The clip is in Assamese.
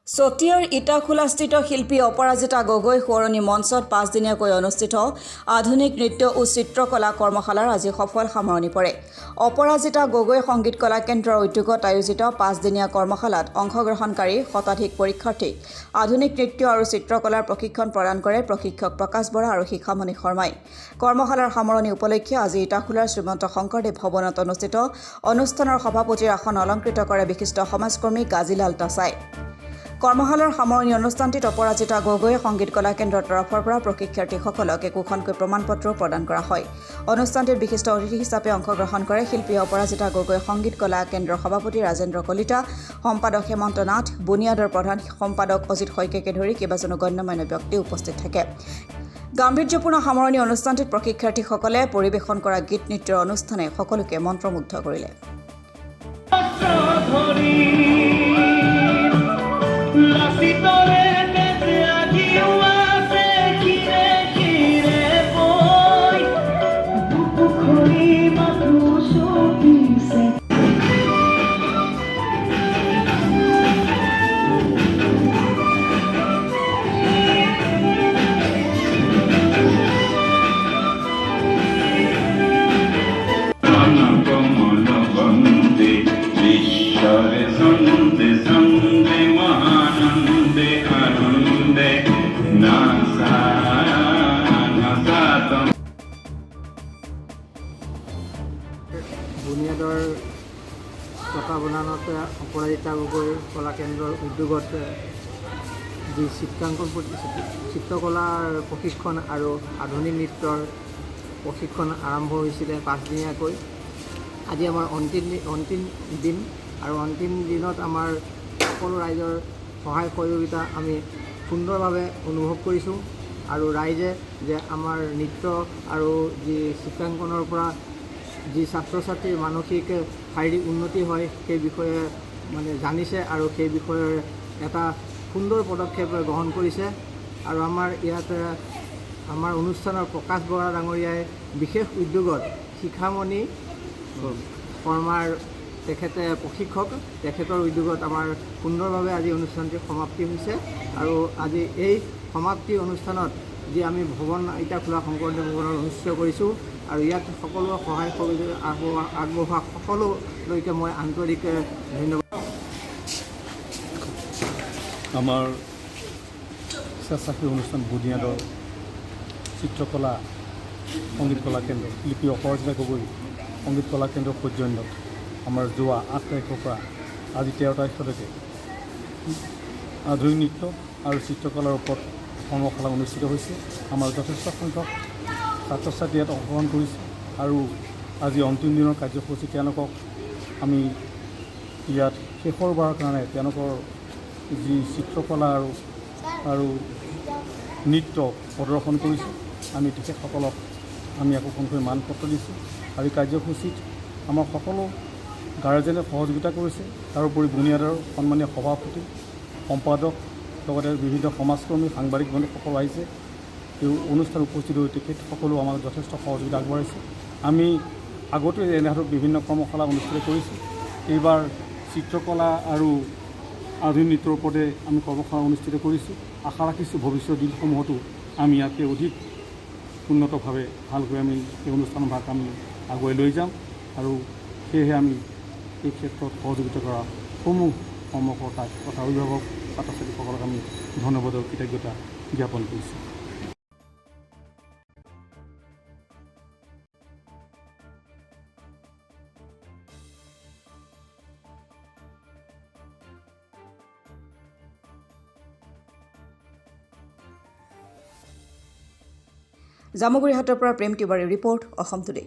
চতিয়াৰ ইটাখোলাস্থিত শিল্পী অপৰাজিতা গগৈ সোঁৱৰণী মঞ্চত 5 দিনীয়াকৈ অনুষ্ঠিত আধুনিক নৃত্য ও চিত্ৰকলা কৰ্মশালাৰ আজি সফল সামৰণি পৰে। অপৰাজিতা গগৈ সংগীত কলা কেন্দ্ৰৰ উদ্যোগত আয়োজিত 5 দিনীয়া কৰ্মশালাত অংশগ্ৰহণকাৰী শতাধিক পৰীক্ষাৰ্থীক আধুনিক নৃত্য আৰু চিত্ৰকলাৰ প্ৰশিক্ষণ প্ৰদান কৰে প্ৰশিক্ষক প্ৰকাশ বৰা আৰু শিখামণি শৰ্মাই। কৰ্মশালাৰ সামৰণি উপলক্ষে আজি ইটাখোলাৰ শ্ৰীমন্ত শংকৰদেৱ ভৱনত অনুষ্ঠিত অনুষ্ঠানৰ সভাপতিৰ আসন অলংকৃত কৰে বিশিষ্ট সমাজকৰ্মী গাজিলাল তাছাই। কৰ্মশালাৰ সামৰণি অনুষ্ঠানটিত অপৰাজিতা গগৈ সংগীত কলা কেন্দ্ৰৰ তৰফৰ পৰা প্ৰশিক্ষাৰ্থীসকলক একোখনকৈ প্ৰমাণপত্ৰ প্ৰদান কৰা হয়। অনুষ্ঠানটিত বিশিষ্ট অতিথি হিচাপে অংশগ্ৰহণ কৰে শিল্পী অপৰাজিতা গগৈ সংগীত কলা কেন্দ্ৰৰ সভাপতি ৰাজেন্দ্ৰ কলিতা, সম্পাদক হেমন্ত নাথ, বুনিয়াদৰ প্ৰধান সম্পাদক অজিত শইকীয়াকে ধৰি কেইবাজনো গণ্যমান্য ব্যক্তি উপস্থিত থাকে। গাম্ভীৰ্যপূৰ্ণ সামৰণি অনুষ্ঠানটিত প্ৰশিক্ষাৰ্থীসকলে পৰিৱেশন কৰা গীত নৃত্যৰ অনুষ্ঠানে সকলোকে মন্ত্ৰমুগ্ধ কৰিলে। বুনিয়াদৰ তত্বাৱধানত অপৰাজিতা গগৈ কলা কেন্দ্ৰৰ উদ্যোগত যি চিত্ৰকলাৰ প্ৰশিক্ষণ আৰু আধুনিক নৃত্যৰ প্ৰশিক্ষণ আৰম্ভ হৈছিলে 5 দিনীয়াকৈ। আজি আমাৰ অন্তিম দিন আৰু অন্তিম দিনত আমাৰ সকলো ৰাইজৰ সহায় সহযোগিতা আমি সুন্দৰভাৱে অনুভৱ কৰিছোঁ আৰু ৰাইজে যে আমাৰ নৃত্য আৰু যি চিত্ৰাংকনৰ পৰা যি ছাত্ৰ ছাত্ৰীৰ মানসিক শাৰীৰিক উন্নতি হয় সেই বিষয়ে জানিছে আৰু সেই বিষয়ে এটা সুন্দৰ পদক্ষেপ গ্ৰহণ কৰিছে। আৰু আমাৰ ইয়াত আমাৰ অনুষ্ঠানৰ প্ৰকাশ বৰা ডাঙৰীয়াই বিশেষ উদ্যোগত শিখামণি শৰ্মাৰ তেখেতে প্ৰশিক্ষক, তেখেতৰ উদ্যোগত আমাৰ সুন্দৰভাৱে আজি অনুষ্ঠানটি সমাপ্তি হৈছে। আৰু আজি এই সমাপ্তি অনুষ্ঠানত যি আমি ইটাখোলা শংকৰদেৱ ভৱনত অনুষ্ঠিত কৰিছোঁ আৰু ইয়াত সকলো সহায় সহযোগিতা আগবঢ়োৱা সকলোলৈকে মই আন্তৰিক ধন্যবাদ। আমাৰ স্বেচ্ছাসেৱী অনুষ্ঠান বুনিয়াদৰ চিত্ৰকলা সংগীত কলা কেন্দ্ৰ শিল্পী অপৰাজিতা গগৈ সংগীত কলা কেন্দ্ৰৰ সৌজন্যত আমাৰ যোৱা 8 তাৰিখৰ পৰা আজি 13 তাৰিখলৈকে আধুনিক নৃত্য আৰু চিত্ৰকলাৰ ওপৰত কৰ্মশালা অনুষ্ঠিত হৈছে। আমাৰ যথেষ্ট সংখ্যক ছাত্ৰ ছাত্ৰী ইয়াত অংশগ্ৰহণ কৰিছে আৰু আজি অন্তিম দিনৰ কাৰ্যসূচী তেওঁলোকক আমি ইয়াত শেষৰবাৰৰ কাৰণে তেওঁলোকৰ যি চিত্ৰকলা আৰু নৃত্য প্ৰদৰ্শন কৰিছোঁ। আমি তেখেতসকলক আমি একোখনকৈ মানপত্ৰ দিছোঁ আৰু এই কাৰ্যসূচীত আমাৰ সকলো গাৰ্জেনে সহযোগিতা কৰিছে। তাৰোপৰি বুনিয়াদৰ সন্মানীয় সভাপতি, সম্পাদক, লগতে বিভিন্ন সমাজকৰ্মী, সাংবাদিক বন্ধুসকল আহিছে। এই অনুষ্ঠান উপস্থিত হৈ তেখেতসকলেও আমাক যথেষ্ট সহযোগিতা আগবঢ়াইছে। আমি আগতে এনেধৰণৰ বিভিন্ন কৰ্মশালা অনুষ্ঠিত কৰিছোঁ। এইবাৰ চিত্ৰকলা আৰু আধুনিক নৃত্যৰ ওপৰতে আমি কৰ্মশালা অনুষ্ঠিত কৰিছোঁ। আশা ৰাখিছোঁ ভৱিষ্যত দিনসমূহতো আমি ইয়াতে অধিক উন্নতভাৱে ভালকৈ আমি এই অনুষ্ঠানভাগ আমি আগুৱাই লৈ যাম আৰু সেয়েহে আমি এই ক্ষেত্ৰত সহযোগিতা কৰা সমূহ কৰ্মকৰ্তাক তথা অভিভাৱক ছাত্ৰ ছাত্ৰীসকলক আমি ধন্যবাদ আৰু কৃতজ্ঞতা জ্ঞাপন কৰিছোঁ। জামুগুৰিহাটৰ পৰা প্ৰেম তিৱাৰীৰ ৰিপৰ্ট, অসম টুডে।